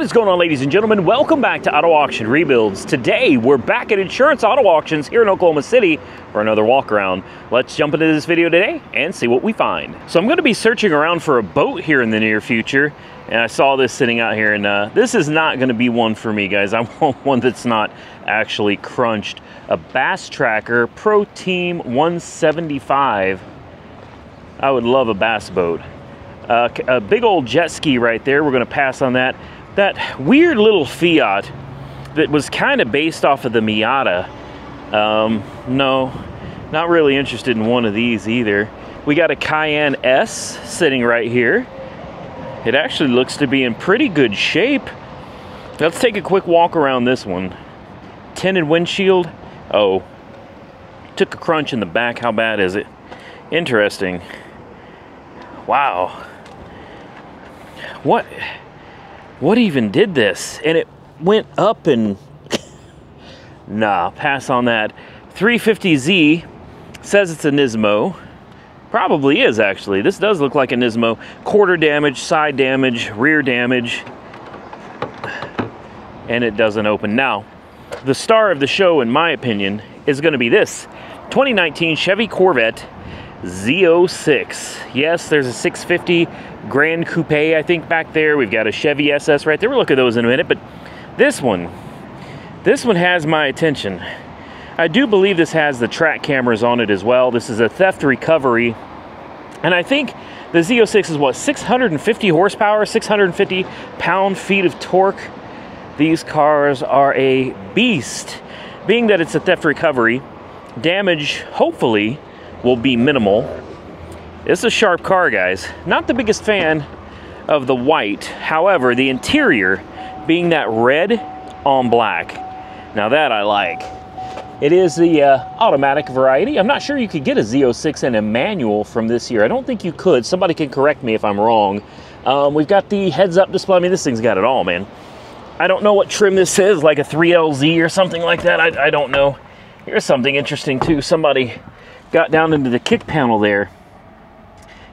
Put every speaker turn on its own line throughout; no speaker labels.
What is going on, ladies and gentlemen? Welcome back to Auto Auction Rebuilds. Today, we're back at Insurance Auto Auctions here in Oklahoma City for another walk around. Let's jump into this video today and see what we find. So I'm going to be searching around for a boat here in the near future, and I saw this sitting out here, and this is not going to be one for me, guys. I want one that's not actually crunched. A Bass Tracker Pro Team 175. I would love a bass boat. A big old jet ski right there. We're going to pass on that. That weird little Fiat that was kind of based off of the Miata. No, not really interested in one of these either. We got a Cayenne S sitting right here. It actually looks to be in pretty good shape. Let's take a quick walk around this one. Tinted windshield. Oh, took a crunch in the back. How bad is it? Interesting. Wow. What even did this? And it went up and... Nah, pass on that. 350Z says it's a Nismo. Probably is, actually. This does look like a Nismo. Quarter damage, side damage, rear damage. And it doesn't open. Now, the star of the show, in my opinion, is going to be this 2019 Chevy Corvette Z06. Yes, there's a 650 Grand Coupe, I think, back there. We've got a Chevy SS right there. We'll look at those in a minute, but this one has my attention. I do believe this has the track cameras on it as well. This is a theft recovery, and I think the Z06 is what, 650 horsepower, 650 pound-feet of torque. These cars are a beast. Being that it's a theft recovery, damage, hopefully, will be minimal. It's a sharp car, guys. Not the biggest fan of the white. However, the interior being that red on black. Now that I like. It is the automatic variety. I'm not sure you could get a Z06 in a manual from this year. I don't think you could. Somebody can correct me if I'm wrong. We've got the heads-up display. I mean, this thing's got it all, man. I don't know what trim this is, like a 3LZ or something like that. I don't know. Here's something interesting, too. Somebody got down into the kick panel there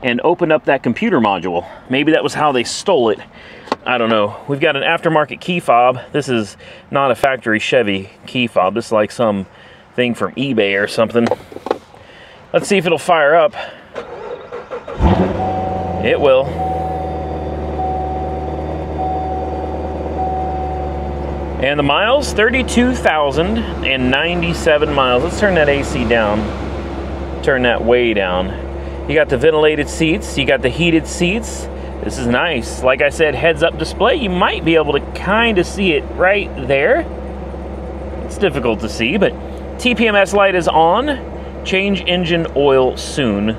and opened up that computer module. Maybe that was how they stole it. I don't know. We've got an aftermarket key fob. This is not a factory Chevy key fob. This is like some thing from eBay or something. Let's see if it'll fire up. It will. And the miles, 32,097 miles. Let's turn that AC down. Turn that way down. You got the ventilated seats. You got the heated seats. This is nice. Like I said, heads-up display. You might be able to kind of see it right there. It's difficult to see, but TPMS light is on. Change engine oil soon.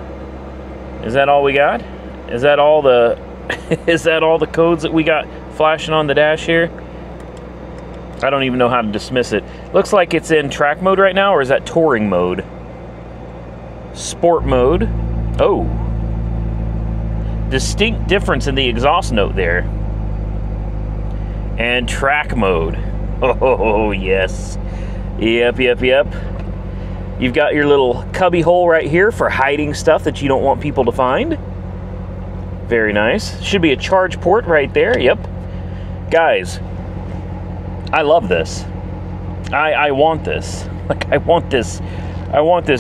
Is that all we got? Is that all the is that all the codes that we got flashing on the dash here? I don't even know how to dismiss it. Looks like it's in track mode right now, or is that touring mode? Sport mode. Oh. Distinct difference in the exhaust note there. And track mode. Oh, yes. Yep. You've got your little cubby hole right here for hiding stuff that you don't want people to find. Very nice. Should be a charge port right there. Yep. Guys, I love this. I want this. Like, I want this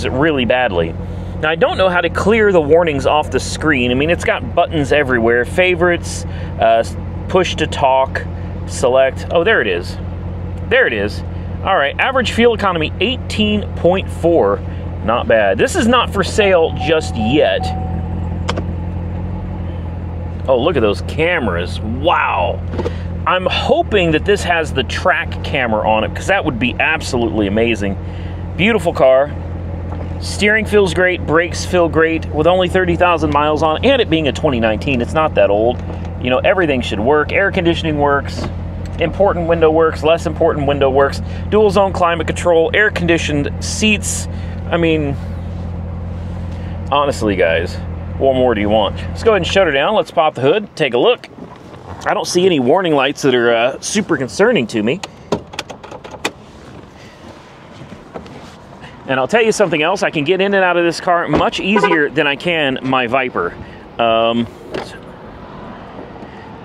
really badly. Now, I don't know how to clear the warnings off the screen. I mean, it's got buttons everywhere. Favorites, push to talk, select. Oh, there it is. There it is. All right, average fuel economy, 18.4. Not bad. This is not for sale just yet. Oh, look at those cameras. Wow. I'm hoping that this has the track camera on it, because that would be absolutely amazing. Beautiful car. Steering feels great, brakes feel great, with only 30,000 miles on it, and it being a 2019, it's not that old. You know, everything should work. Air conditioning works, important window works, less important window works, dual zone climate control, air conditioned seats. I mean, honestly, guys, what more do you want? Let's go ahead and shut her down. Let's pop the hood, take a look. I don't see any warning lights that are super concerning to me. And I'll tell you something else, I can get in and out of this car much easier than I can my Viper.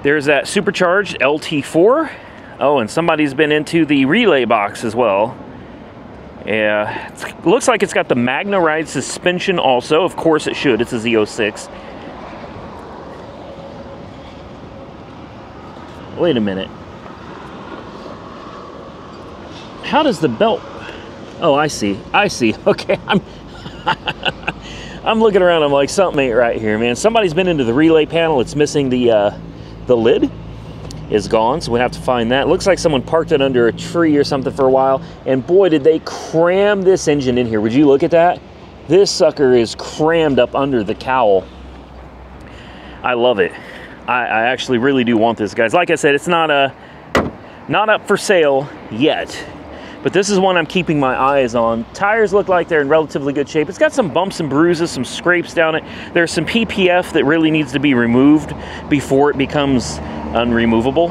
There's that supercharged LT4. Oh, and somebody's been into the relay box as well. Yeah, it looks like it's got the Magna Ride suspension also. Of course it should, it's a Z06. Wait a minute. How does the belt... Oh, I see. Okay, I'm looking around, I'm like, something ain't right here, man. Somebody's been into the relay panel. It's missing the lid is gone, so we have to find that. It looks like someone parked it under a tree or something for a while, and boy, did they cram this engine in here. Would you look at that? This sucker is crammed up under the cowl. I love it. I actually really do want this, guys. Like I said, it's not up for sale yet, but this is one I'm keeping my eyes on. Tires look like they're in relatively good shape. It's got some bumps and bruises, some scrapes down it. There's some PPF that really needs to be removed before it becomes unremovable.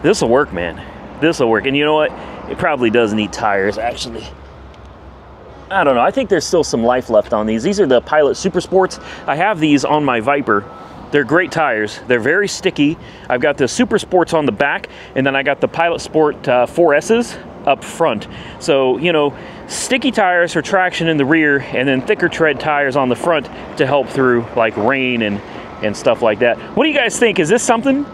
This will work, man. This will work. And you know what? It probably does need tires, actually. I don't know. I think there's still some life left on these. These are the Pilot Super Sports. I have these on my Viper. They're great tires. They're very sticky. I've got the Super Sports on the back, and then I got the Pilot Sport 4S's up front. So, you know, sticky tires for traction in the rear, and then thicker tread tires on the front to help through like rain and stuff like that. What do you guys think? Is this something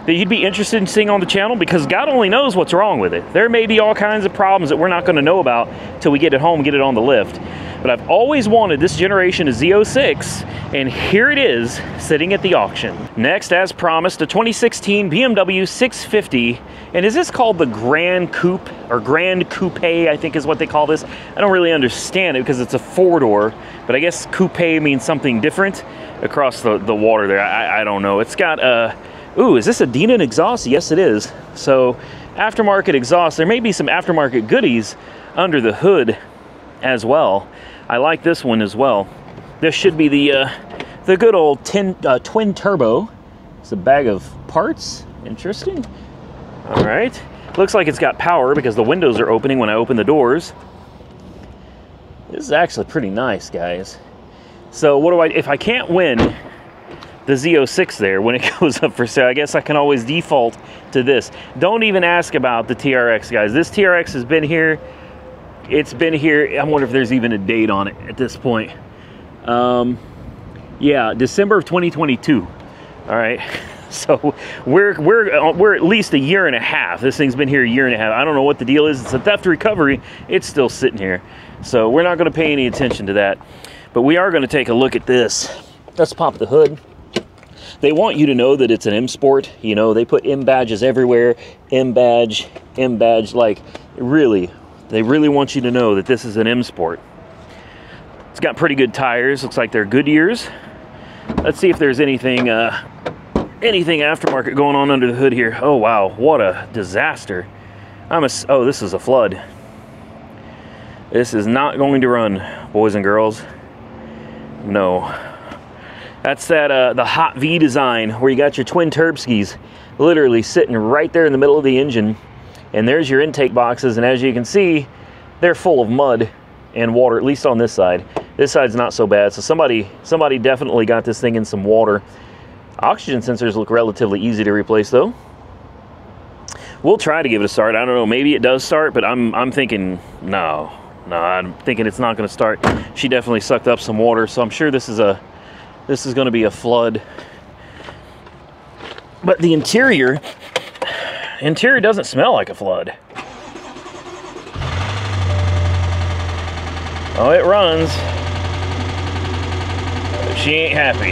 that you'd be interested in seeing on the channel? Because God only knows what's wrong with it. There may be all kinds of problems that we're not going to know about till we get it home and get it on the lift. But I've always wanted this generation of Z06, and here it is sitting at the auction. Next, as promised, a 2016 BMW 650. And is this called the Grand Coupe, or Grand Coupe, I think is what they call this? I don't really understand it because it's a four-door, but I guess coupe means something different across the water there. I don't know. It's got a... Ooh, is this a Denon exhaust? Yes, it is. So, aftermarket exhaust. There may be some aftermarket goodies under the hood as well. I like this one as well. This should be the good old twin turbo. It's a bag of parts. Interesting. All right. Looks like it's got power because the windows are opening when I open the doors. This is actually pretty nice, guys. So what do if I can't win the Z06 there when it goes up for sale, I guess I can always default to this. Don't even ask about the TRX, guys. This TRX has been here. It's been here. I wonder if there's even a date on it at this point. Yeah, December of 2022. All right. So we're at least a year and a half. This thing's been here a year and a half. I don't know what the deal is. It's a theft recovery. It's still sitting here. So we're not going to pay any attention to that. But we are going to take a look at this. Let's pop the hood. They want you to know that it's an M Sport. You know, they put M badges everywhere. M badge, like really. They really want you to know that this is an M Sport. It's got pretty good tires. Looks like they're Goodyears. Let's see if there's anything aftermarket going on under the hood here. Oh, wow. What a disaster. Oh, this is a flood. This is not going to run, boys and girls. No. That's that the Hot V design where you got your twin turbskis literally sitting right there in the middle of the engine. And there's your intake boxes, and as you can see, they're full of mud and water, at least on this side. This side's not so bad, so somebody definitely got this thing in some water. Oxygen sensors look relatively easy to replace, though. We'll try to give it a start. I don't know, maybe it does start, but I'm thinking, no, I'm thinking it's not going to start. She definitely sucked up some water, so I'm sure this is going to be a flood. But the interior doesn't smell like a flood. Oh, it runs. But she ain't happy.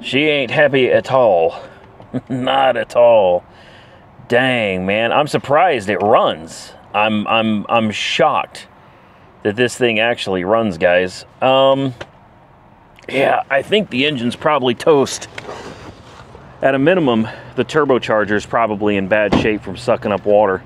She ain't happy at all. Not at all. Dang, man. I'm surprised it runs. I'm shocked that this thing actually runs, guys. Yeah, I think the engine's probably toast. At a minimum, the turbocharger's probably in bad shape from sucking up water.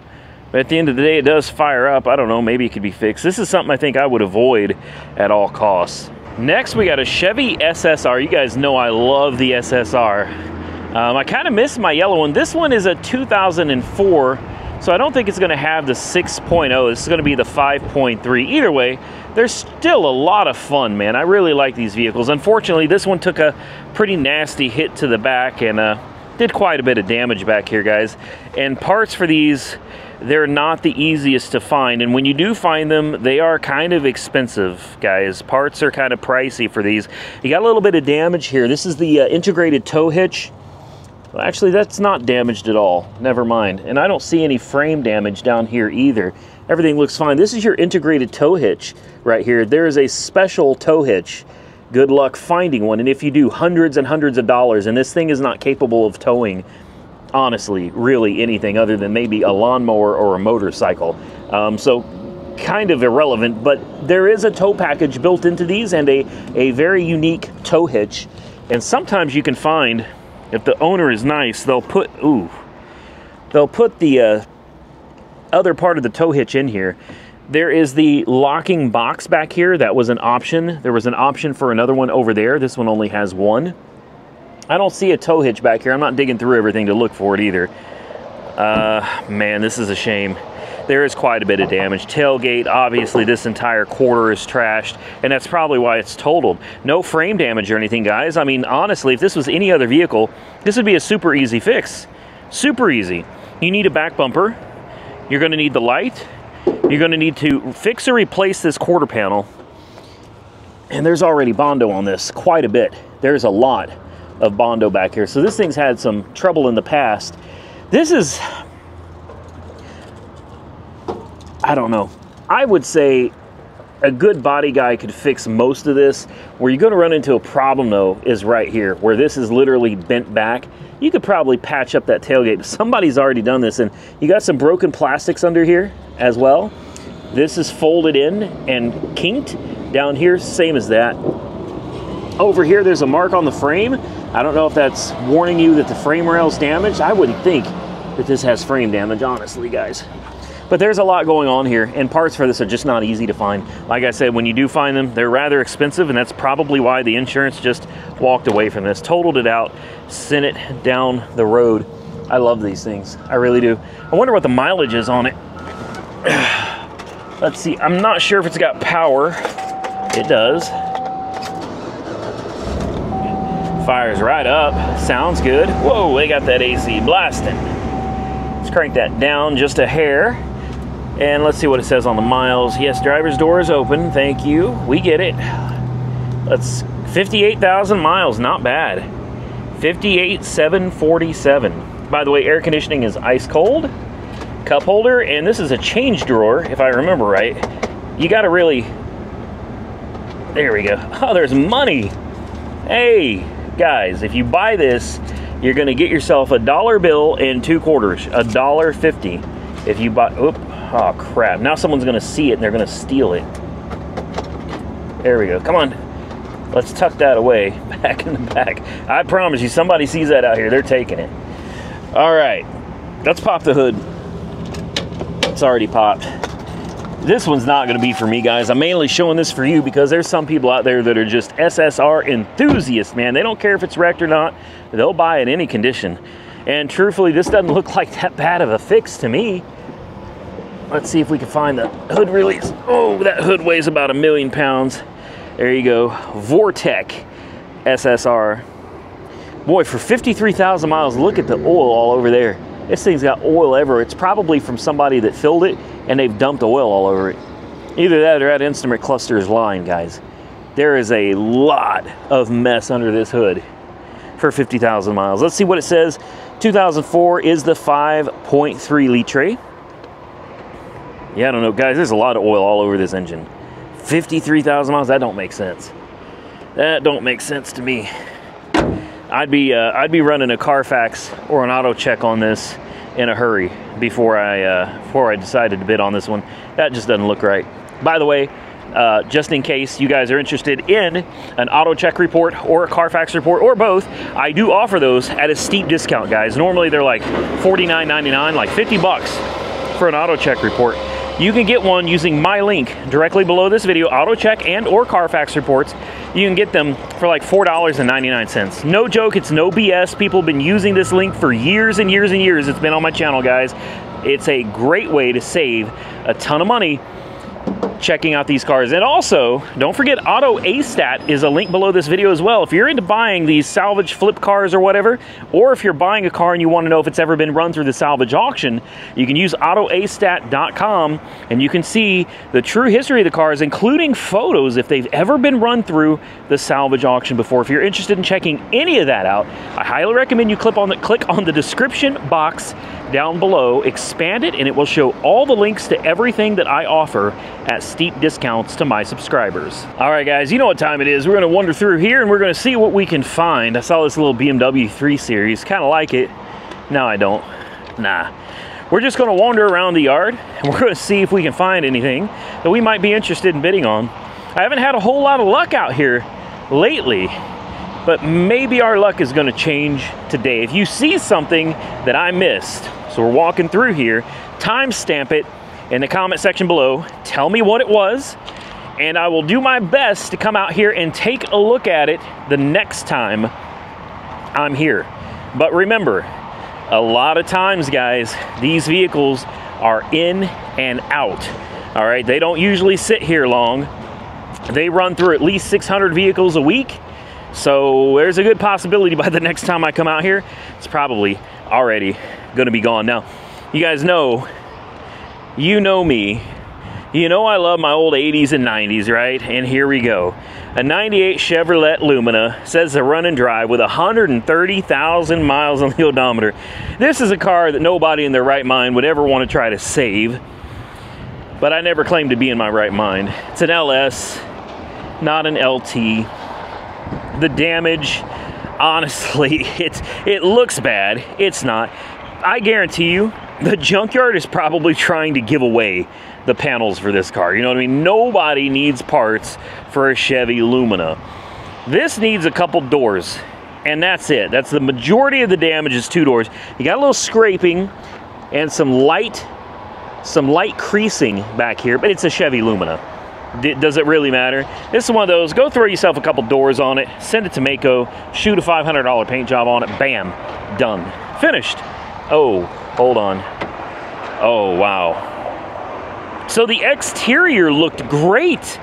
But at the end of the day, it does fire up. I don't know, maybe it could be fixed. This is something I think I would avoid at all costs. Next, we got a Chevy SSR. You guys know I love the SSR. I kind of missed my yellow one. This one is a 2004 So I don't think it's going to have the 6.0. This is going to be the 5.3. Either way, there's still a lot of fun, man. I really like these vehicles. Unfortunately, this one took a pretty nasty hit to the back and did quite a bit of damage back here, guys. And parts for these, they're not the easiest to find. And when you do find them, they are kind of expensive, guys. Parts are kind of pricey for these. You got a little bit of damage here. This is the integrated tow hitch. Well, actually, that's not damaged at all. Never mind. And I don't see any frame damage down here either. Everything looks fine. This is your integrated tow hitch right here. There is a special tow hitch. Good luck finding one. And if you do, hundreds and hundreds of dollars. And this thing is not capable of towing, honestly, really anything other than maybe a lawnmower or a motorcycle. So kind of irrelevant. But there is a tow package built into these and a very unique tow hitch. And sometimes you can find, if the owner is nice, they'll put the other part of the tow hitch in here. There is the locking box back here. That was an option. There was an option for another one over there. This one only has one. I don't see a tow hitch back here. I'm not digging through everything to look for it either. Man, this is a shame. There is quite a bit of damage. Tailgate, obviously this entire quarter is trashed, and that's probably why it's totaled. No frame damage or anything, guys. I mean, honestly, if this was any other vehicle, this would be a super easy fix. Super easy. You need a back bumper. You're going to need the light. You're going to need to fix or replace this quarter panel. And there's already Bondo on this, quite a bit. There's a lot of Bondo back here. So this thing's had some trouble in the past. This is, I don't know. I would say a good body guy could fix most of this. Where you're going to run into a problem, though, is right here, where this is literally bent back. You could probably patch up that tailgate. Somebody's already done this, and you got some broken plastics under here as well. This is folded in and kinked. Down here, same as that. Over here, there's a mark on the frame. I don't know if that's warning you that the frame rail's damaged. I wouldn't think that this has frame damage, honestly, guys. But there's a lot going on here, and parts for this are just not easy to find. Like I said, when you do find them, they're rather expensive, and that's probably why the insurance just walked away from this, totaled it out, sent it down the road. I love these things. I really do. I wonder what the mileage is on it. Let's see. I'm not sure if it's got power. It does. Fires right up. Sounds good. Whoa, they got that AC blasting. Let's crank that down just a hair. And let's see what it says on the miles. Yes, driver's door is open. Thank you. We get it. Let's 58,000 miles. Not bad. 58,747. By the way, air conditioning is ice cold. Cup holder, and this is a change drawer, if I remember right. You got to really... There we go. Oh, there's money. Hey, guys, if you buy this, you're going to get yourself a $1 bill and 2 quarters. $1.50. If you buy... Oop. Oh, crap. Now someone's going to see it, and they're going to steal it. There we go. Come on. Let's tuck that away. Back in the back. I promise you, somebody sees that out here, they're taking it. All right. Let's pop the hood. It's already popped. This one's not going to be for me, guys. I'm mainly showing this for you because there's some people out there that are just SSR enthusiasts, man. They don't care if it's wrecked or not. They'll buy it in any condition. And truthfully, this doesn't look like that bad of a fix to me. Let's see if we can find the hood release. Oh, that hood weighs about 1,000,000 pounds. There you go. Vortec SSR. Boy, for 53,000 miles, look at the oil all over there. This thing's got oil everywhere. It's probably from somebody that filled it and they've dumped oil all over it. Either that or that instrument cluster is lying, guys. There is a lot of mess under this hood for 50,000 miles. Let's see what it says. 2004 is the 5.3 litre. Yeah, I don't know, guys. There's a lot of oil all over this engine. 53,000 miles. That don't make sense. That don't make sense to me. I'd be running a Carfax or an auto check on this in a hurry before I decided to bid on this one. That just doesn't look right. By the way, just in case you guys are interested in an auto check report or a Carfax report or both, I do offer those at a steep discount, guys. Normally they're like $49.99, like 50 bucks for an auto check report. You can get one using my link directly below this video, auto check and or Carfax reports. You can get them for like $4.99. No joke, it's no BS. People have been using this link for years and years and years. It's been on my channel, guys. It's a great way to save a ton of money checking out these cars. And also, don't forget, Auto A-Stat is a link below this video as well. If you're into buying these salvage flip cars or whatever, or if you're buying a car and you want to know if it's ever been run through the salvage auction, you can use autoastat.com and you can see the true history of the cars, including photos if they've ever been run through the salvage auction before. If you're interested in checking any of that out, I highly recommend you click on the description box down below, expand it, and it will show all the links to everything that I offer at steep discounts to my subscribers. All right, guys, you know what time it is. We're going to wander through here and we're going to see what we can find. I saw this little BMW 3 Series, kind of like it. No, I don't. Nah. We're just going to wander around the yard and we're going to see if we can find anything that we might be interested in bidding on. I haven't had a whole lot of luck out here lately, but maybe our luck is going to change today. If you see something that I missed, so we're walking through here, timestamp it in the comment section below. Tell me what it was, and I will do my best to come out here and take a look at it the next time I'm here. But remember, a lot of times, guys, these vehicles are in and out. All right, they don't usually sit here long. They run through at least 600 vehicles a week. So there's a good possibility by the next time I come out here, it's probably already going to be gone. Now, you guys know, you know me, you know I love my old 80s and 90s, right? And here we go. A 98 Chevrolet Lumina says to run and drive with 130,000 miles on the odometer. This is a car that nobody in their right mind would ever want to try to save, but I never claimed to be in my right mind. It's an LS, not an LT. The damage, honestly, it looks bad. It's not. I guarantee you, the junkyard is probably trying to give away the panels for this car. You know what I mean? Nobody needs parts for a Chevy Lumina. This needs a couple doors, and that's it. That's the majority of the damage is 2 doors. You got a little scraping and some light creasing back here, but it's a Chevy Lumina. Does it really matter? This is one of those, go throw yourself a couple doors on it, send it to Mako, shoot a $500 paint job on it, bam, done. Finished. Oh, hold on. Oh, wow. So the exterior looked great.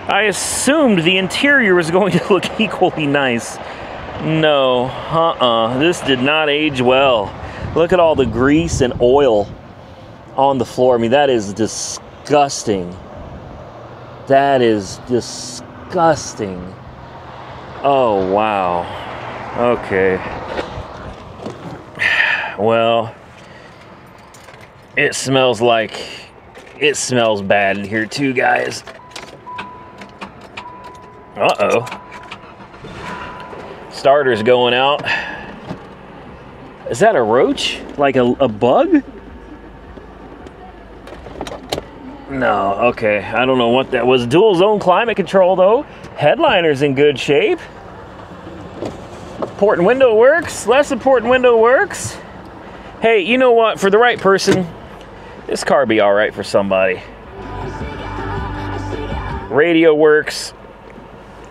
I assumed the interior was going to look equally nice. No, this did not age well. Look at all the grease and oil on the floor. I mean, that is disgusting. That is disgusting. Oh, wow. Okay. Well, it smells bad in here too, guys. Uh-oh. Starter's going out. Is that a roach? Like a bug? No, okay. I don't know what that was. Dual zone climate control, though. Headliner's in good shape. Important window works. Less important window works. Hey, you know what? For the right person, this car be all right for somebody. Radio works.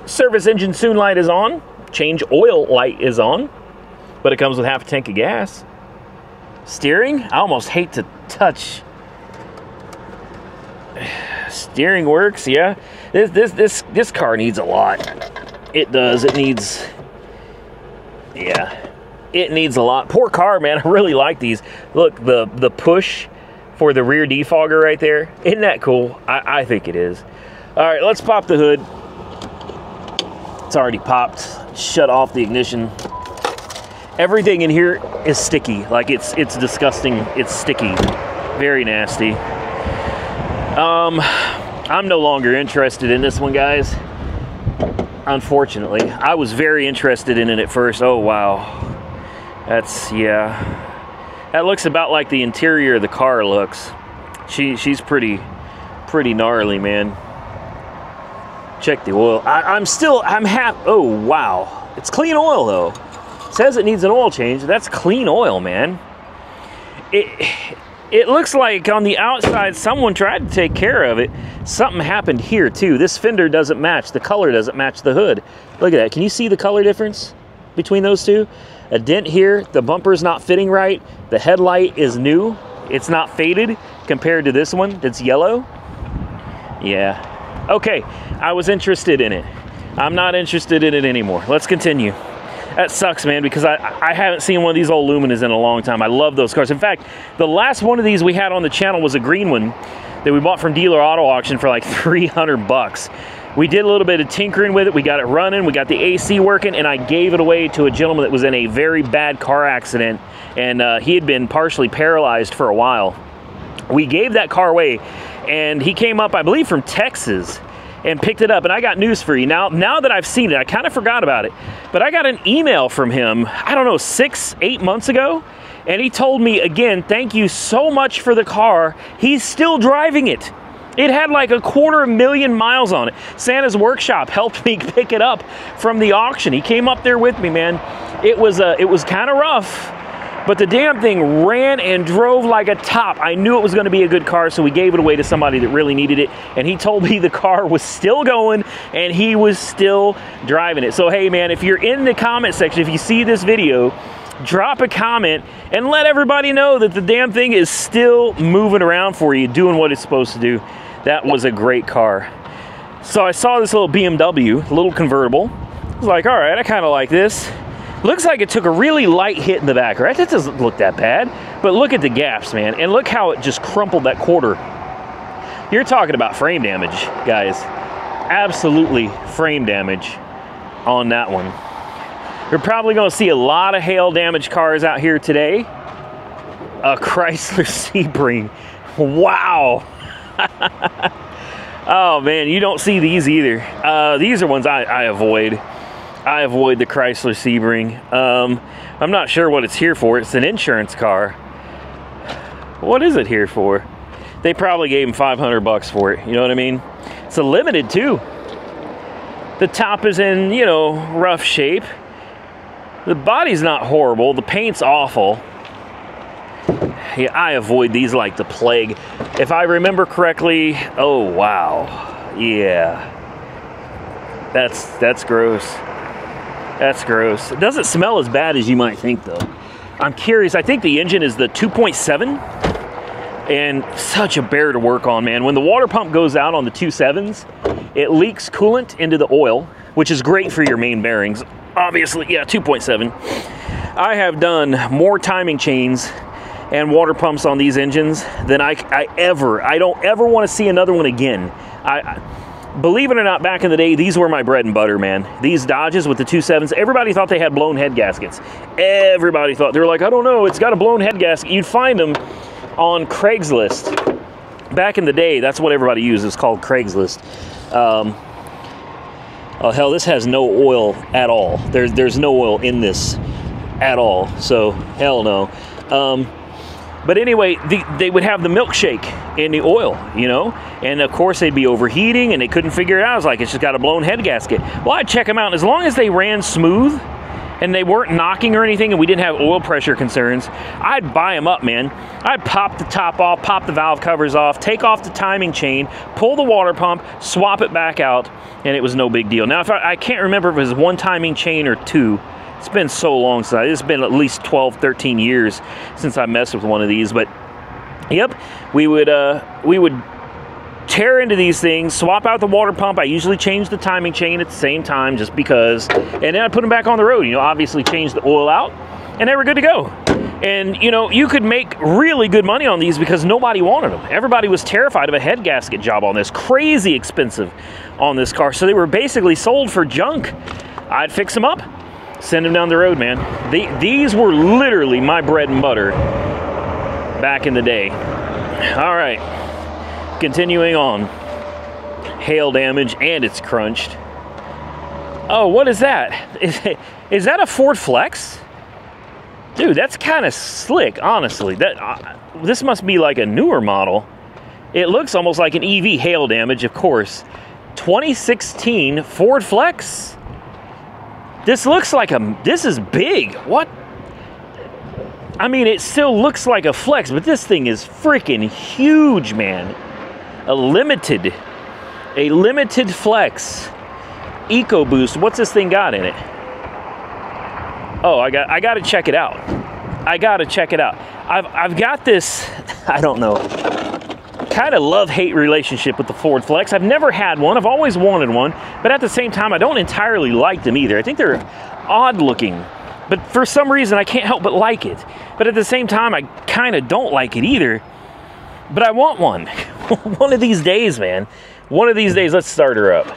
Service engine soon light is on. Change oil light is on. But it comes with half a tank of gas. Steering? I almost hate to touch. Steering works, yeah. This car needs a lot. It does. It needs, yeah, it needs a lot. Poor car, man. I really like these. Look, the push for the rear defogger right there. Isn't that cool? I think it is. All right, let's pop the hood. It's already popped. Shut off the ignition. Everything in here is sticky. Like it's disgusting. It's sticky. Very nasty. I'm no longer interested in this one, guys. Unfortunately, I was very interested in it at first. Oh, wow. That's, yeah. That looks about like the interior of the car looks. She's pretty gnarly, man. Check the oil. I'm happy. Oh, wow. It's clean oil, though. It says it needs an oil change. That's clean oil, man. It looks like on the outside someone tried to take care of it. Something happened here too. This fender doesn't match. The color doesn't match the hood. Look at that. Can you see the color difference between those two? A dent here. The bumper's not fitting right. The headlight is new. It's not faded compared to this one that's yellow. Yeah. Okay, I was interested in it. I'm not interested in it anymore. Let's continue. That sucks, man, because I haven't seen one of these old Luminas in a long time. I love those cars. In fact, the last one of these we had on the channel was a green one that we bought from dealer auto auction for like 300 bucks. We did a little bit of tinkering with it. We got it running. We got the AC working, and I gave it away to a gentleman that was in a very bad car accident, and he had been partially paralyzed for a while. We gave that car away, and he came up, I believe, from Texas, and picked it up. And I got news for you. Now that I've seen it, I kind of forgot about it, but I got an email from him, I don't know, 6-8 months ago, and he told me, again, thank you so much for the car. He's still driving it. It had like 250,000 miles on it. Santa's Workshop helped me pick it up from the auction. He came up there with me, man. It was kind of rough, but the damn thing ran and drove like a top. I knew it was going to be a good car, so we gave it away to somebody that really needed it, and he told me the car was still going and he was still driving it. So hey, man, if you're in the comment section, if you see this video, drop a comment and let everybody know that the damn thing is still moving around for you, doing what it's supposed to do. That was a great car. So I saw this little BMW, little convertible. I was like, all right, I kind of like this. Looks like it took a really light hit in the back, right? That doesn't look that bad. But look at the gaps, man. And look how it just crumpled that quarter. You're talking about frame damage, guys. Absolutely frame damage on that one. You're probably going to see a lot of hail damage cars out here today. A Chrysler Sebring. Wow. Oh, man, you don't see these either. These are ones I avoid. I avoid the Chrysler Sebring. I'm not sure what it's here for. It's an insurance car. What is it here for? They probably gave him 500 bucks for it. You know what I mean? It's a limited too. The top is in, you know, rough shape. The body's not horrible. The paint's awful. Yeah, I avoid these like the plague. If I remember correctly, oh wow. Yeah. That's gross. That's gross. It doesn't smell as bad as you might think, though. I'm curious. I think the engine is the 2.7, and such a bear to work on, man. When the water pump goes out on the 2.7s, it leaks coolant into the oil, which is great for your main bearings. Obviously, yeah, 2.7. I have done more timing chains and water pumps on these engines than I don't ever want to see another one again. Believe it or not, back in the day, these were my bread and butter, man. These Dodges with the 2.7s, everybody thought they had blown head gaskets. Everybody thought, they were like, I don't know, it's got a blown head gasket. You'd find them on Craigslist. Back in the day, that's what everybody used. It's called Craigslist. Oh, hell, this has no oil at all. There's no oil in this at all, so hell no. But anyway, they would have the milkshake in the oil, you know? And of course they'd be overheating and they couldn't figure it out. I was like, it's just got a blown head gasket. Well, I'd check them out, and as long as they ran smooth and they weren't knocking or anything and we didn't have oil pressure concerns, I'd buy them up, man. I'd pop the top off, pop the valve covers off, take off the timing chain, pull the water pump, swap it back out, and it was no big deal. Now, if I can't remember if it was one timing chain or two. It's been so long since it's been at least 12, 13 years since I messed with one of these. But yep, we would tear into these things, swap out the water pump. I usually change the timing chain at the same time just because, and then I put them back on the road. You know, obviously change the oil out, and they were good to go. And you know, you could make really good money on these because nobody wanted them. Everybody was terrified of a head gasket job on this. Crazy expensive on this car. So they were basically sold for junk. I'd fix them up, send them down the road, man. These were literally my bread and butter back in the day. All right, continuing on. Hail damage, and it's crunched. Oh, what is that? Is that a Ford Flex? Dude, that's kind of slick, honestly. This must be like a newer model. It looks almost like an EV. Hail damage, of course. 2016 Ford Flex. This looks like this is big. What? I mean, it still looks like a Flex, but this thing is freaking huge, man. A limited Flex EcoBoost. What's this thing got in it? Oh, I got to check it out. I got to check it out. I've got this. I don't know. Kind of love-hate relationship with the Ford Flex. I've never had one. I've always wanted one. But at the same time, I don't entirely like them either. I think they're odd-looking. But for some reason, I can't help but like it. But at the same time, I kind of don't like it either. But I want one. One of these days, man. One of these days, let's start her up.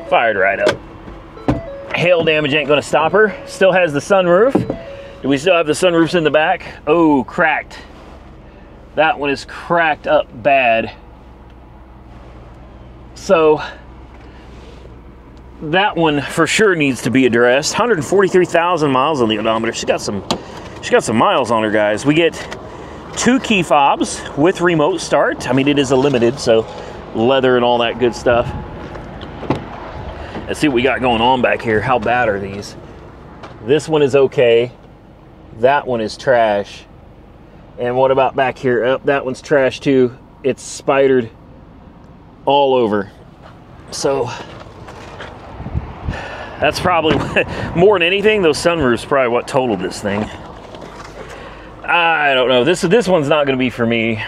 Fired right up. Hail damage ain't gonna stop her. Still has the sunroof. Do we still have the sunroofs in the back? Oh, cracked. That one is cracked up bad. So that one for sure needs to be addressed. 143,000 miles on the odometer. She got some miles on her, guys. We get 2 key fobs with remote start. I mean, it is a limited, so leather and all that good stuff. Let's see what we got going on back here. How bad are these? This one is okay. That one is trash. And what about back here? Oh, that one's trash too. It's spidered all over. So that's probably more than anything. Those sunroofs probably what totaled this thing. I don't know. This one's not going to be for me.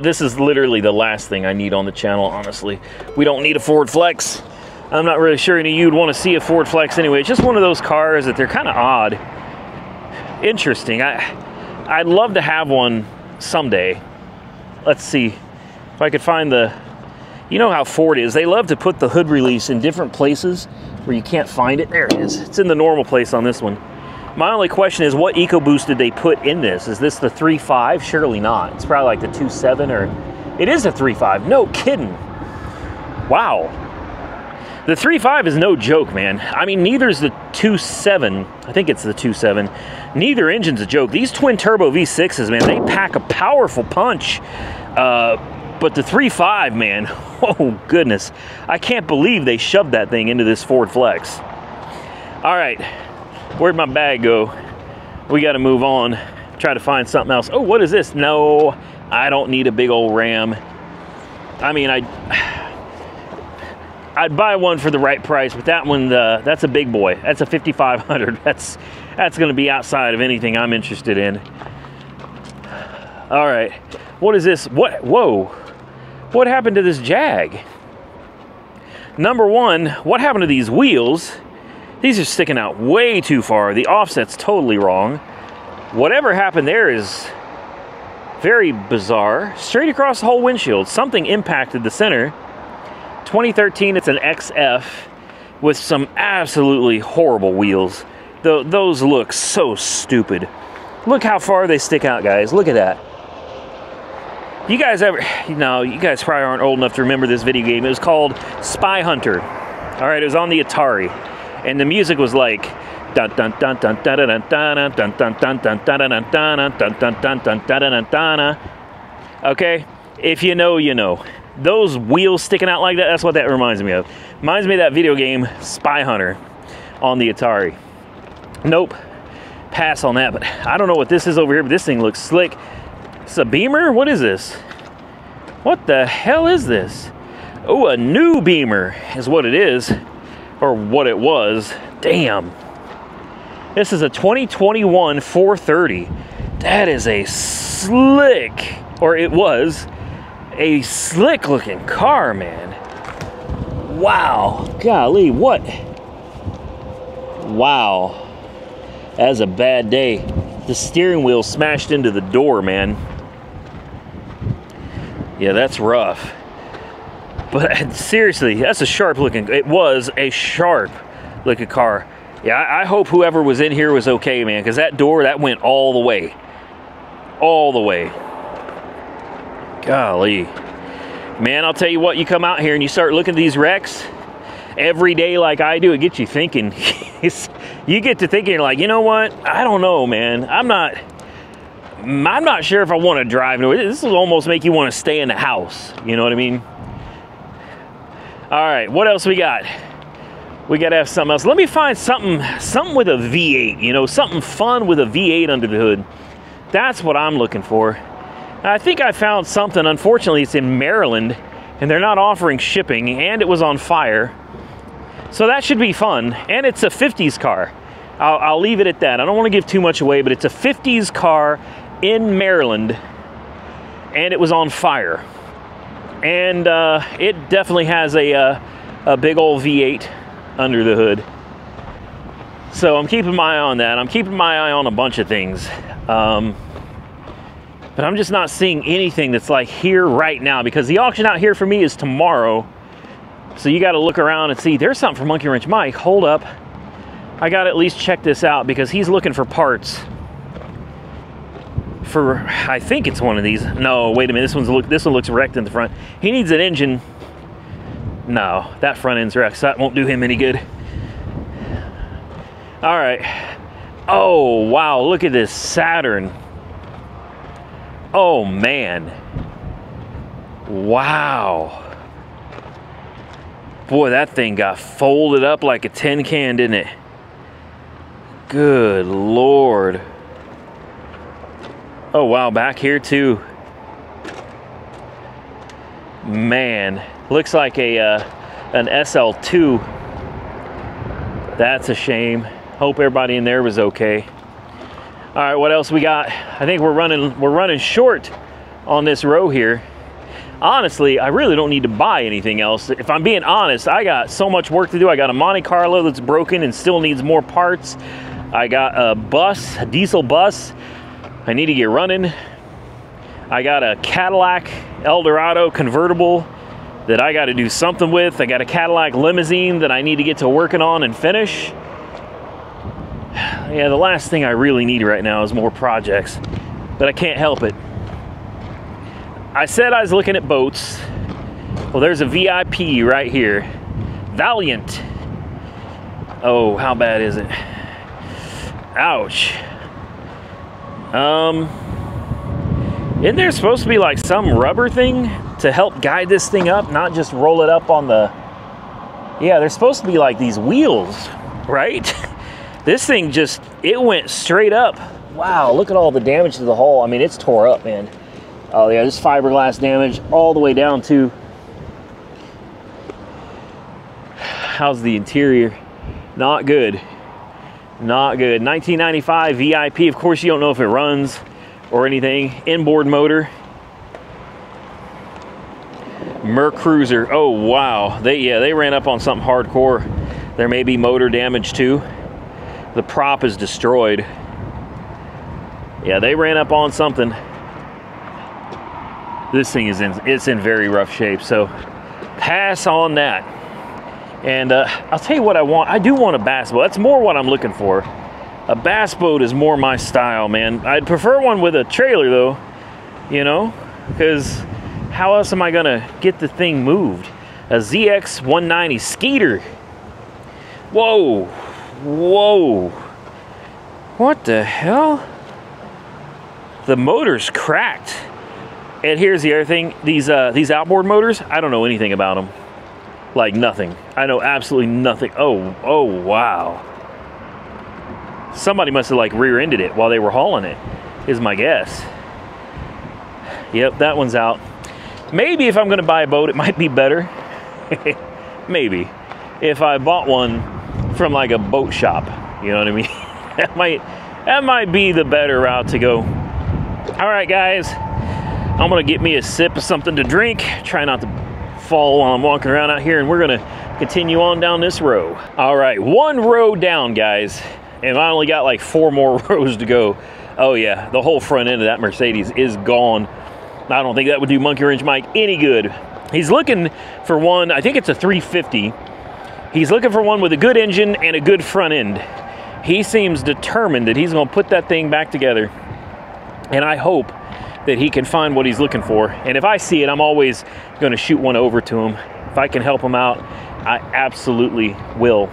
This is literally the last thing I need on the channel, honestly. We don't need a Ford Flex. I'm not really sure any of you'd want to see a Ford Flex anyway. It's just one of those cars that they're kind of odd. Interesting. I'd love to have one someday. Let's see if I could find the... You know how Ford is. They love to put the hood release in different places where you can't find it. There it is. It's in the normal place on this one. My only question is, what EcoBoost did they put in this? Is this the 3.5? Surely not. It's probably like the 2.7 or... It is a 3.5. No kidding. Wow. The 3.5 is no joke, man. I mean, neither's the 2.7. I think it's the 2.7. Neither engine's a joke. These twin-turbo V6s, man, they pack a powerful punch. But the 3.5, man, oh, goodness. I can't believe they shoved that thing into this Ford Flex. All right. Where'd my bag go? We got to move on. Try to find something else. Oh, what is this? No, I don't need a big old Ram. I mean, I'd buy one for the right price, but that one, that's a big boy. That's a 5500. That's going to be outside of anything I'm interested in. All right. What is this? What? Whoa. What happened to this Jag? Number one, what happened to these wheels? These are sticking out way too far. The offset's totally wrong. Whatever happened there is very bizarre. Straight across the whole windshield. Something impacted the center. 2013, it's an XF with some absolutely horrible wheels. Those look so stupid. Look how far they stick out, guys. Look at that. You guys ever... No, you guys probably aren't old enough to remember this video game. It was called Spy Hunter. All right, it was on the Atari. And the music was like... Dun dun dun dun dun dun dun dun dun dun dun dun dun dun dun dun dun dun dun dun. Okay? If you know, you know. Those wheels sticking out like that, that's what that reminds me of. Reminds me of that video game, Spy Hunter, on the Atari. Nope. Pass on that, but I don't know what this is over here, but this thing looks slick. It's a Beamer? What is this? What the hell is this? Oh, a new Beamer is what it is. Or what it was. Damn. This is a 2021 430. That is a slick, or it was, a slick looking car, man. Wow. Golly, what? Wow. That's a bad day. The steering wheel smashed into the door, man. Yeah, that's rough. But seriously, that's a sharp looking, it was a sharp looking car. Yeah, I hope whoever was in here was okay, man, because that door, that went all the way. All the way. Golly. Man, I'll tell you what, you come out here and you start looking at these wrecks every day like I do, it gets you thinking. You get to thinking, you're like, you know what? I don't know, man. I'm not sure if I want to drive. This will almost make you want to stay in the house. You know what I mean? All right, what else we got? We got to have something else. Let me find something with a V8, you know, something fun with a V8 under the hood. That's what I'm looking for. I think I found something. Unfortunately, it's in Maryland, and they're not offering shipping, and it was on fire. So that should be fun, and it's a 50s car. I'll leave it at that. I don't want to give too much away, but it's a 50s car in Maryland. and it was on fire. And it definitely has a big old V8 under the hood. So I'm keeping my eye on that. I'm keeping my eye on a bunch of things. But I'm just not seeing anything that's like here right now, because the auction out here for me is tomorrow. So you got to look around and see. There's something for Monkey Wrench Mike. Hold up. I got to at least check this out, because he's looking for parts for, I think it's one of these. No, wait a minute. This one looks wrecked in the front. He needs an engine. No, that front end's wrecked, so that won't do him any good. All right. Oh, wow. Look at this Saturn. Oh, man. Wow. Boy, that thing got folded up like a tin can, didn't it? Good Lord. Oh, wow. Back here, too. Man. Looks like an SL2. That's a shame. Hope everybody in there was okay. All right, what else we got? I think we're running short on this row here. Honestly, I really don't need to buy anything else. If I'm being honest, I got so much work to do. I got a Monte Carlo that's broken and still needs more parts. I got a bus, a diesel bus. I need to get running. I got a Cadillac Eldorado convertible that I got to do something with. I got a Cadillac limousine that I need to get to working on and finish. Yeah, the last thing I really need right now is more projects, but I can't help it. I said I was looking at boats. Well, there's a VIP right here. Valiant. Oh, how bad is it? Ouch. Isn't there supposed to be like some rubber thing to help guide this thing up, not just roll it up on the... Yeah, there's supposed to be like these wheels, right? This thing just, it went straight up. Wow, look at all the damage to the hull. I mean, it's tore up, man. Oh yeah, this fiberglass damage all the way down to... How's the interior? Not good. Not good. 1995 VIP. Of course, you don't know if it runs or anything. Inboard motor. Merc Cruiser. Oh, wow. They ran up on something hardcore. There may be motor damage, too. The prop is destroyed. Yeah, they ran up on something. This thing is in very rough shape, so pass on that. And I'll tell you what I want. I do want a bass boat. That's more what I'm looking for. A bass boat is more my style, man. I'd prefer one with a trailer, though, you know, because how else am I going to get the thing moved? A ZX190 Skeeter. Whoa. Whoa. What the hell? The motor's cracked. And here's the other thing. These outboard motors, I don't know anything about them. Like nothing. I know absolutely nothing. Oh, wow. Somebody must have like rear-ended it while they were hauling it, is my guess. Yep, that one's out. Maybe if I'm going to buy a boat, it might be better. Maybe. If I bought one from like a boat shop. You know what I mean? that might be the better route to go. All right, guys. I'm going to get me a sip of something to drink. Try not to fall while I'm walking around out here, and we're going to continue on down this row. All right, one row down, guys, and I only got like 4 more rows to go. Oh yeah, the whole front end of that Mercedes is gone. I don't think that would do Monkey Wrench Mike any good. He's looking for one, I think it's a 350. He's looking for one with a good engine and a good front end. He seems determined that he's going to put that thing back together, and I hope that he can find what he's looking for. And if I see it, I'm always going to shoot one over to him. If I can help him out, I absolutely will.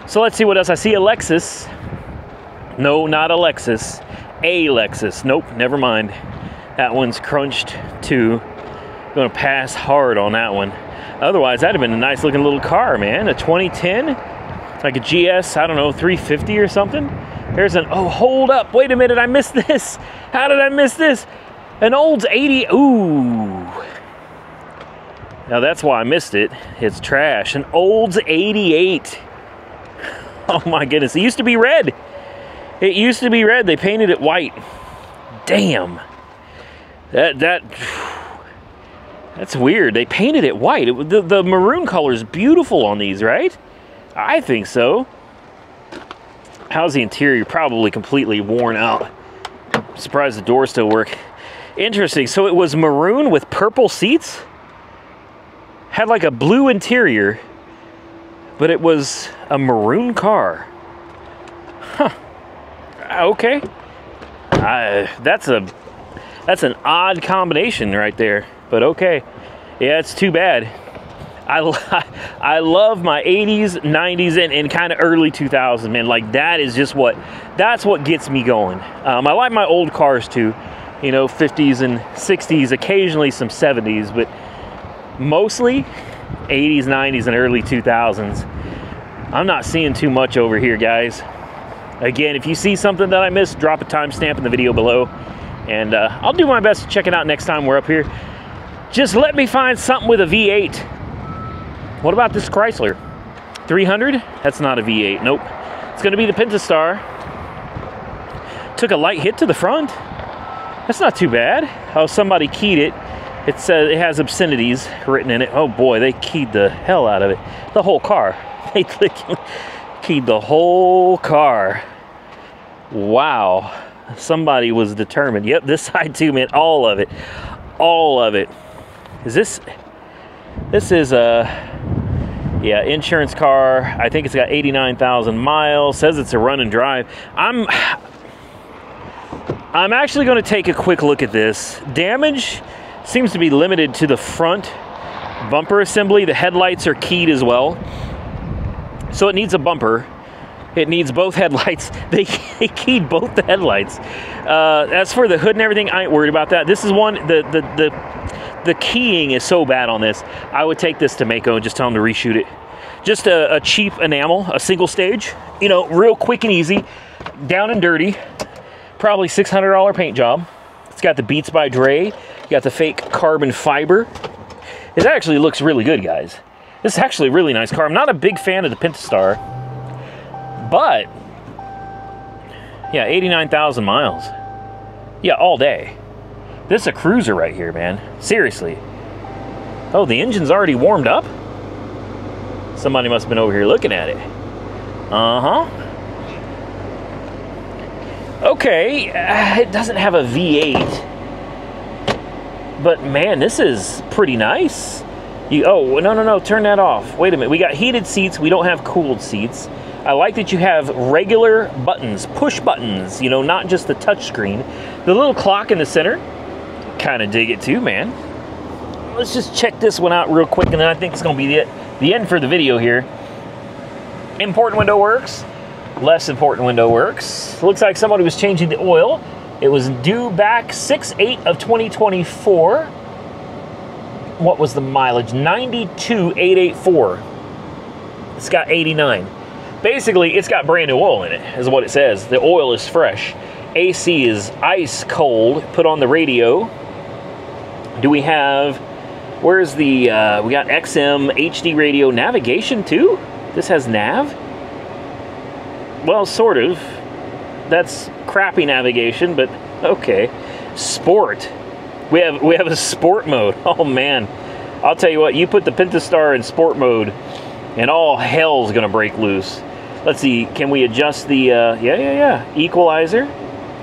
So let's see what else. I see a Lexus. No, not a Lexus. A Lexus. Nope, never mind. That one's crunched too. Going to pass hard on that one. Otherwise, that'd have been a nice looking little car, man. A 2010, like a GS, I don't know, 350 or something. There's an, oh, hold up. Wait a minute, I missed this. How did I miss this? An Olds 80, ooh. Now that's why I missed it. It's trash. An Olds 88. Oh my goodness, it used to be red. It used to be red, they painted it white. Damn. That's weird. They painted it white. The maroon color is beautiful on these, right? I think so. How's the interior? Probably completely worn out. I'm surprised the doors still work. Interesting. So it was maroon with purple seats? Had like a blue interior, but it was a maroon car. Huh. Okay. That's an odd combination right there, but okay. Yeah, it's too bad. I love my 80s, 90s, and kind of early 2000s, man. Like, that's what gets me going. I like my old cars too, you know, 50s and 60s, occasionally some 70s, but mostly 80s, 90s, and early 2000s. I'm not seeing too much over here, guys. Again, if you see something that I missed, drop a timestamp in the video below, and I'll do my best to check it out next time we're up here. Just let me find something with a V8. What about this Chrysler? 300? That's not a V8, nope. It's gonna be the Pentastar. Took a light hit to the front. That's not too bad. Oh, somebody keyed it. It says it has obscenities written in it. Oh boy, they keyed the hell out of it. The whole car. They keyed the whole car. Wow. Somebody was determined. Yep, this side too, man. All of it. All of it. Is this is a, yeah, insurance car. I think it's got 89,000 miles. Says it's a run and drive. I'm actually going to take a quick look at this. Damage seems to be limited to the front bumper assembly. The headlights are keyed as well. So it needs a bumper. It needs both headlights. They keyed both the headlights. As for the hood and everything, I ain't worried about that. This is one, the keying is so bad on this. I would take this to Mako and just tell them to reshoot it. Just a cheap enamel, a single stage, you know, real quick and easy, down and dirty. Probably $600 paint job. It's got the Beats by Dre. You got the fake carbon fiber. It actually looks really good, guys. This is actually a really nice car. I'm not a big fan of the Pentastar, but yeah, 89,000 miles. Yeah, all day. This is a cruiser right here, man. Seriously. Oh, the engine's already warmed up? Somebody must have been over here looking at it. Uh-huh. Okay, it doesn't have a V8. But man, this is pretty nice. Oh, no, turn that off. Wait a minute, we got heated seats, we don't have cooled seats. I like that you have regular buttons, push buttons, you know, not just the touch screen. The little clock in the center, kind of dig it too, man. Let's just check this one out real quick, and then I think it's gonna be the end for the video here. Important window works, less important window works. Looks like somebody was changing the oil. It was due back 6/8 of 2024. What was the mileage? 92,884. It's got 89. Basically, it's got brand new oil in it, is what it says. The oil is fresh. AC is ice cold. Put on the radio. Do we have, where's the, we got XM, HD radio, navigation too? This has nav? Well, sort of. That's crappy navigation, but okay. Sport. We have a sport mode. Oh man, I'll tell you what. You put the Pentastar in sport mode, and all hell's gonna break loose. Let's see. Can we adjust the? Yeah. Equalizer.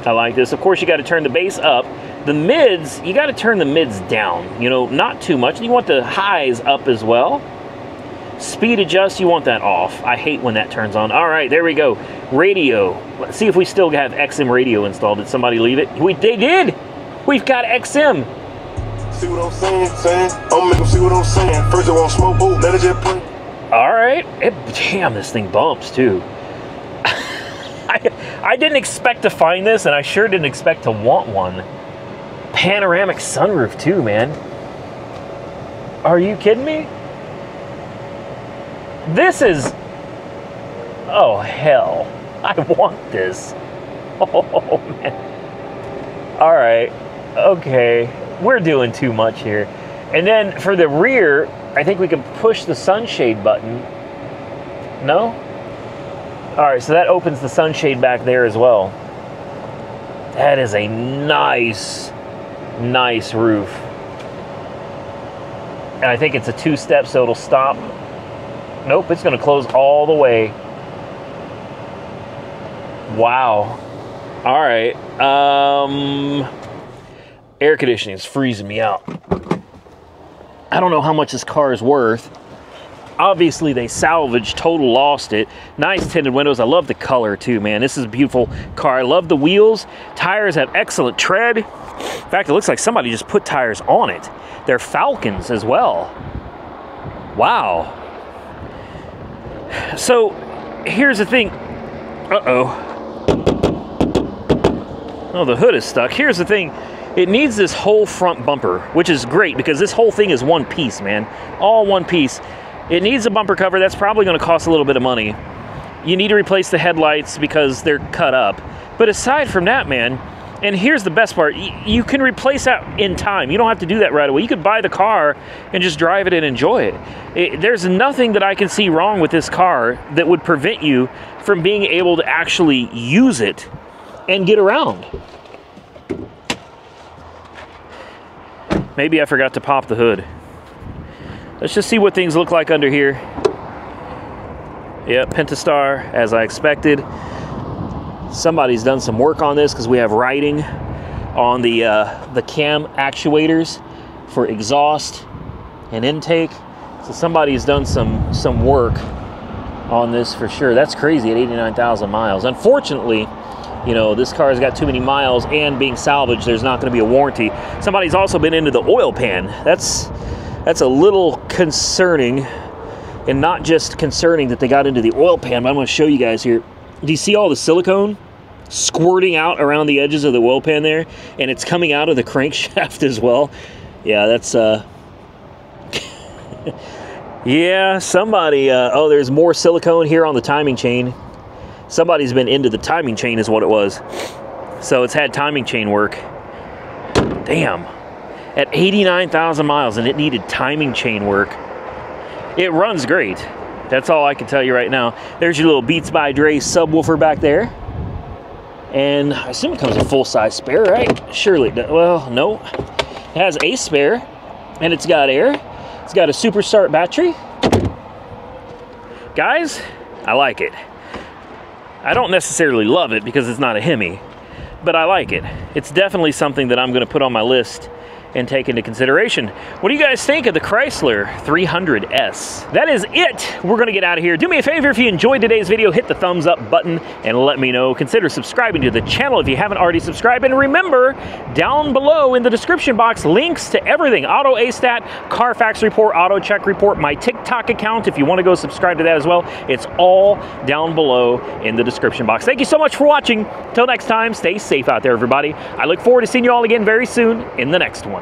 I like this. Of course, you got to turn the bass up. The mids, you got to turn the mids down. You know, not too much. You want the highs up as well. Speed adjust, you want that off. I hate when that turns on. All right, there we go. Radio. Let's see if we still have XM radio installed. Did somebody leave it? They did. We've got XM.
See what I'm saying? I'm make them see what I'm saying. First I want smoke, boom, let it just play.
All right. Damn, this thing bumps too. I didn't expect to find this, and I sure didn't expect to want one. Panoramic sunroof too, man. Are you kidding me? This is... Oh, hell. I want this. Oh, man. All right. Okay. We're doing too much here. And then for the rear, I think we can push the sunshade button. No? All right, so that opens the sunshade back there as well. That is a nice Nice roof. And I think it's a two-step, so it'll stop. Nope, it's going to close all the way. Wow. All right. Air conditioning is freezing me out. I don't know how much this car is worth. Obviously, they salvaged, total lost it. Nice tinted windows. I love the color too, man. This is a beautiful car. I love the wheels. Tires have excellent tread. In fact, it looks like somebody just put tires on it. They're Falcons as well. Wow. So, here's the thing. Uh-oh. Oh, the hood is stuck. Here's the thing. It needs this whole front bumper, which is great because this whole thing is one piece, man. All one piece. It needs a bumper cover. That's probably going to cost a little bit of money. You need to replace the headlights because they're cut up. But aside from that, man, and here's the best part, you can replace that in time. You don't have to do that right away. You could buy the car and just drive it and enjoy it. There's nothing that I can see wrong with this car that would prevent you from being able to actually use it and get around. Maybe I forgot to pop the hood. Let's just see what things look like under here. Yep, Pentastar, as I expected. Somebody's done some work on this because we have writing on the cam actuators for exhaust and intake. So somebody's done some work on this for sure. That's crazy at 89,000 miles. Unfortunately, you know, this car's got too many miles and being salvaged, there's not going to be a warranty. Somebody's also been into the oil pan. That's a little concerning, and not just concerning that they got into the oil pan, but I'm going to show you guys here. Do you see all the silicone squirting out around the edges of the oil pan there? And it's coming out of the crankshaft as well. Yeah, that's, yeah, somebody, oh, there's more silicone here on the timing chain. Somebody's been into the timing chain is what it was. So it's had timing chain work. Damn. At 89,000 miles and it needed timing chain work. It runs great. That's all I can tell you right now. There's your little Beats by Dre subwoofer back there. And I assume it comes with a full-size spare, right? Surely. Well, no. It has a spare, and it's got air. It's got a Super Start battery. Guys, I like it. I don't necessarily love it because it's not a Hemi, but I like it. It's definitely something that I'm going to put on my list and take into consideration. What do you guys think of the Chrysler 300S? That is it. We're going to get out of here. Do me a favor, if you enjoyed today's video, hit the thumbs up button and let me know. Consider subscribing to the channel if you haven't already subscribed. And remember, down below in the description box, links to everything. Auto AStat, Carfax report, Auto Check report, my TikTok account, if you want to go subscribe to that as well. It's all down below in the description box. Thank you so much for watching. Till next time, stay safe out there, everybody. I look forward to seeing you all again very soon in the next one.